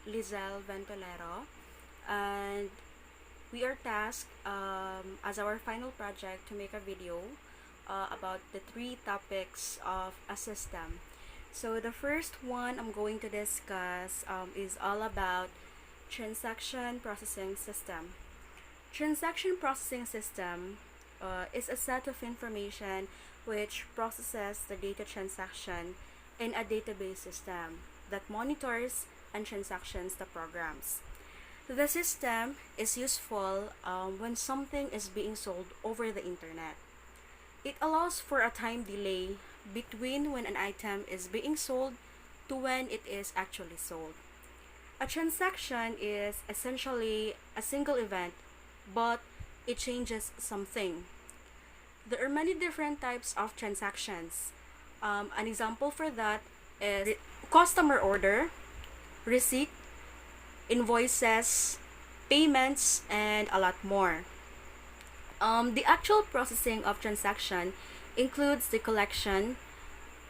Ventolero, and we are tasked as our final project to make a video about the three topics of a system. So the first one I'm going to discuss is all about transaction processing system. Transaction processing system is a set of information which processes the data transaction in a database system that monitors and transactions the programs. The system is useful when something is being sold over the internet. It allows for a time delay between when an item is being sold to when it is actually sold. A transaction is essentially a single event, but it changes something. There are many different types of transactions. An example for that is customer order, receipt, invoices, payments, and a lot more. The actual processing of transaction includes the collection,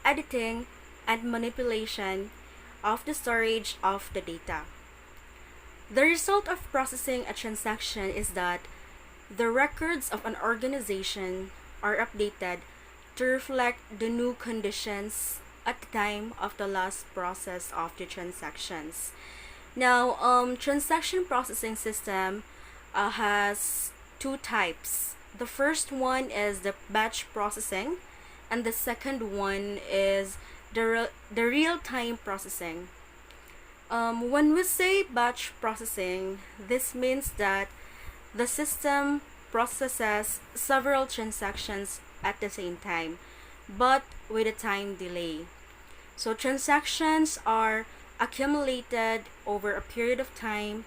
editing, and manipulation of the storage of the data. The result of processing a transaction is that the records of an organization are updated to reflect the new conditions at the time of the last process of the transactions. Now, transaction processing system has two types. The first one is the batch processing, and the second one is the real-time processing. When we say batch processing, this means that the system processes several transactions at the same time, but with a time delay. So transactions are accumulated over a period of time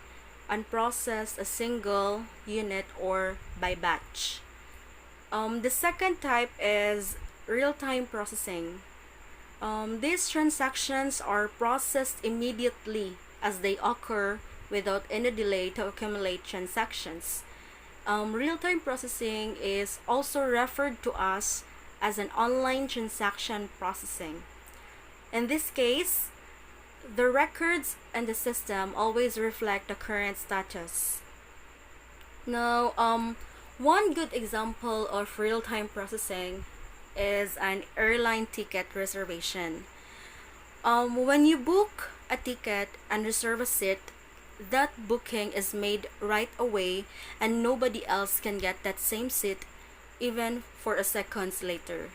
and processed a single unit or by batch. The second type is real-time processing. These transactions are processed immediately as they occur without any delay to accumulate transactions. Real-time processing is also referred to as an online transaction processing. In this case, the records and the system always reflect the current status. Now, one good example of real-time processing is an airline ticket reservation. When you book a ticket and reserve a seat, that booking is made right away and nobody else can get that same seat even for a seconds later.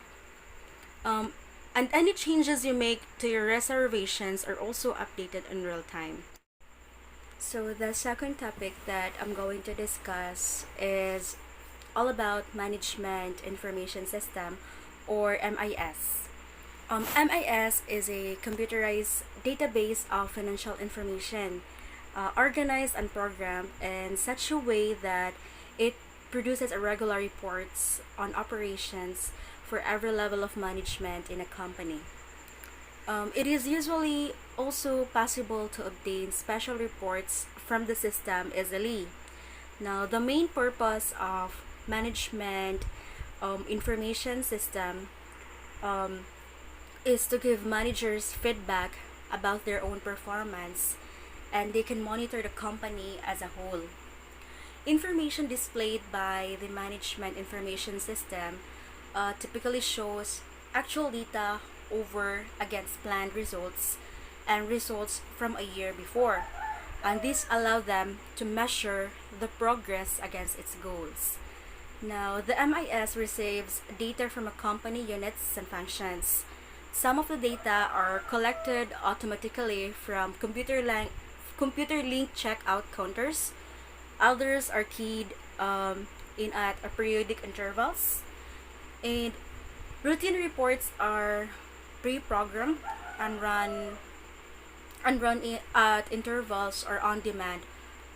And any changes you make to your reservations are also updated in real time. So the second topic that I'm going to discuss is all about Management Information System, or MIS. MIS is a computerized database of financial information, organized and programmed in such a way that it produces irregular reports on operations for every level of management in a company. It is usually also possible to obtain special reports from the system easily. Now, the main purpose of management information system is to give managers feedback about their own performance, and they can monitor the company as a whole. Information displayed by the management information system typically shows actual data over against planned results and results from a year before, and this allows them to measure the progress against its goals. Now, the MIS receives data from a company units and functions. Some of the data are collected automatically from computer link checkout counters. Others are keyed in at a periodic intervals, and routine reports are pre-programmed and run at intervals or on demand,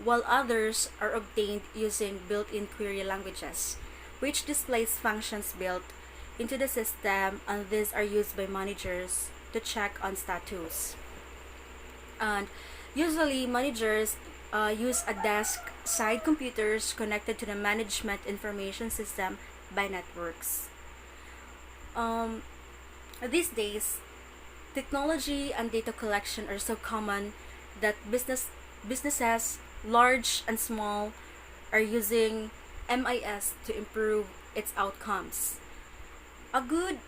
while others are obtained using built-in query languages, which displays functions built into the system, and these are used by managers to check on status. And usually managers use a desk-side computers connected to the management information system by networks. These days, technology and data collection are so common that businesses, large and small, are using MIS to improve its outcomes. A good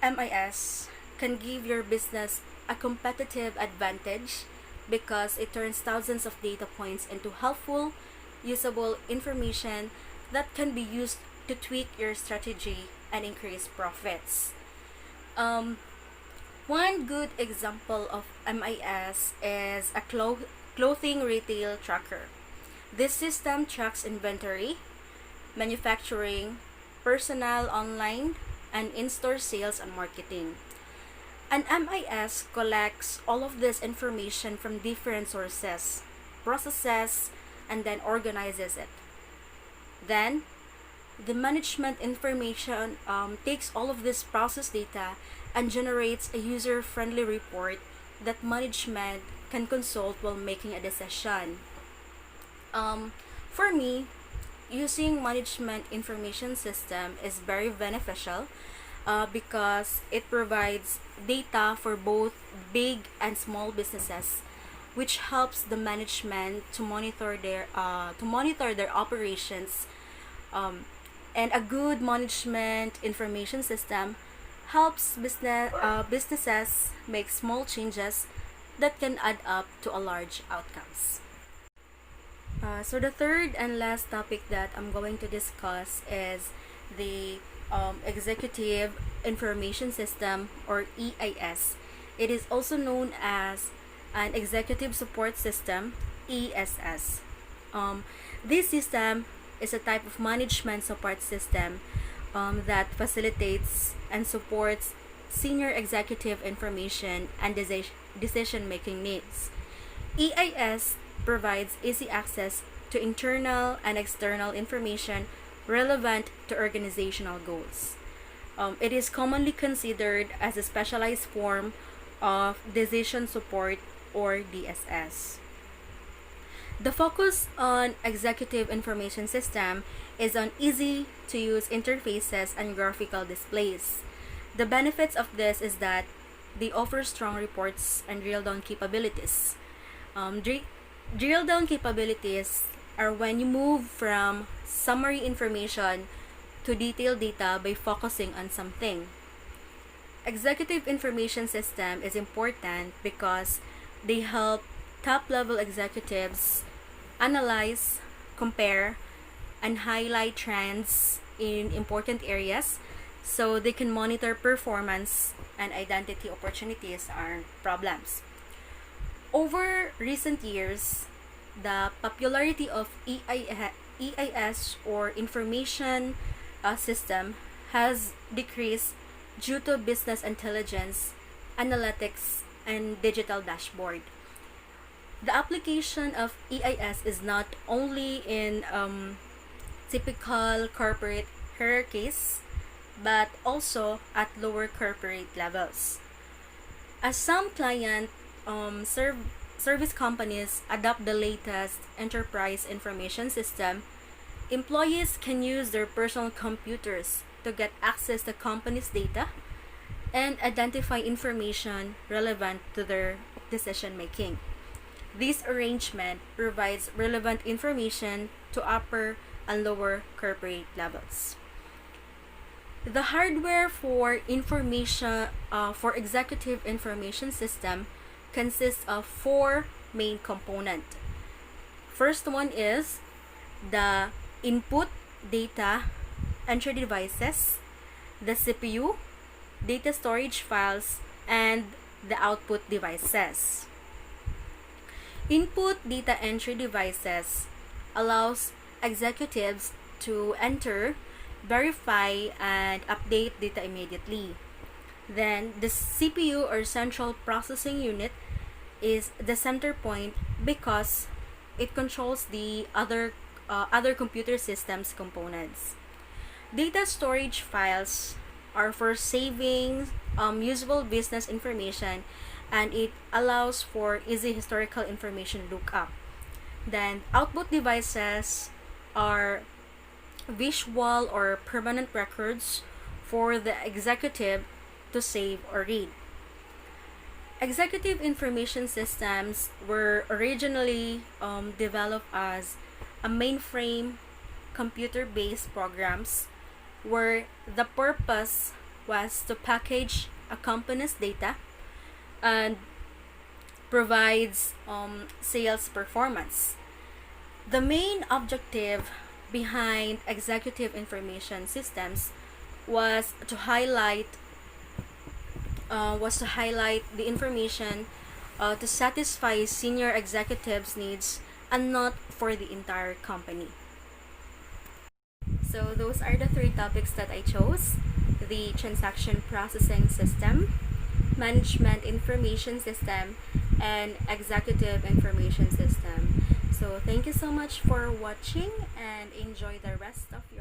MIS can give your business a competitive advantage because it turns thousands of data points into helpful, usable information that can be used to tweak your strategy and increase profits. Um, One good example of MIS is a clothing retail tracker. This system tracks inventory, manufacturing, personnel online, and in-store sales and marketing. An MIS collects all of this information from different sources, processes, and then organizes it. Then, the management information takes all of this process data and generates a user-friendly report that management can consult while making a decision. For me, using management information system is very beneficial because it provides data for both big and small businesses, which helps the management to monitor their operations. And a good management information system helps businesses make small changes that can add up to a large outcomes. So the third and last topic that I'm going to discuss is the Executive Information System, or EIS. It is also known as an Executive Support System, ESS. This system is a type of management support system that facilitates and supports senior executive information and decision-making needs. EIS provides easy access to internal and external information relevant to organizational goals. It is commonly considered as a specialized form of decision support, or DSS. The focus on Executive Information System is on easy-to-use interfaces and graphical displays. The benefits of this is that they offer strong reports and drill-down capabilities. Drill-down capabilities are when you move from summary information to detailed data by focusing on something. Executive Information System is important because they help top-level executives analyze, compare, and highlight trends in important areas so they can monitor performance and identity opportunities or problems. Over recent years, the popularity of EIS, or Information System, has decreased due to business intelligence, analytics, and digital dashboard. The application of EIS is not only in typical corporate hierarchies, but also at lower corporate levels. As some service companies adopt the latest enterprise information system, employees can use their personal computers to get access to company's data and identify information relevant to their decision making. This arrangement provides relevant information to upper and lower corporate levels. The hardware for Executive Information System consists of four main components. First one is the input data entry devices, the CPU, data storage files, and the output devices. Input data entry devices allows executives to enter, verify, and update data immediately. Then the CPU, or Central Processing Unit, is the center point because it controls the other computer systems components. Data storage files are for saving usable business information, and it allows for easy historical information lookup. Then output devices are visual or permanent records for the executive to save or read. Executive information systems were originally developed as a mainframe computer-based programs where the purpose was to package a company's data and provides sales performance. The main objective behind executive information systems was to highlight the information to satisfy senior executives' needs and not for the entire company. So those are the three topics that I chose: the transaction processing system, management information system, and executive information system. So thank you so much for watching and enjoy the rest of your